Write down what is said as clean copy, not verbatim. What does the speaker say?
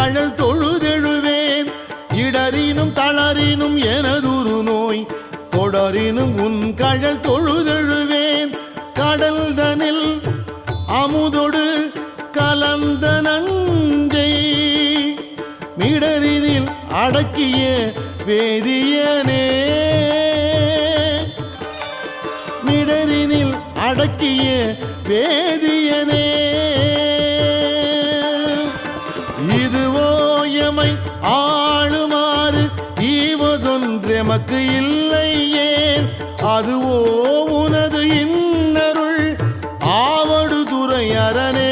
கழல் தொழுதெழுவேன். இடரினும் தளரினும் எனதுரு நோய் தொடரினும் உன் கழல் தொழுதெழுவேன். கடல்தனில் அமுதொடு கலந்த நஞ்சை மிடரினில் அடக்கிய வேதியனே. மிடரினில் அடக்கிய வேதியனே. இதுவோ எமை ஆளுமாறு ஈவதொன்றெமக்கு இல்லையே. அதுவோ உனது இன்னருள் ஆவடு துறை அரணே.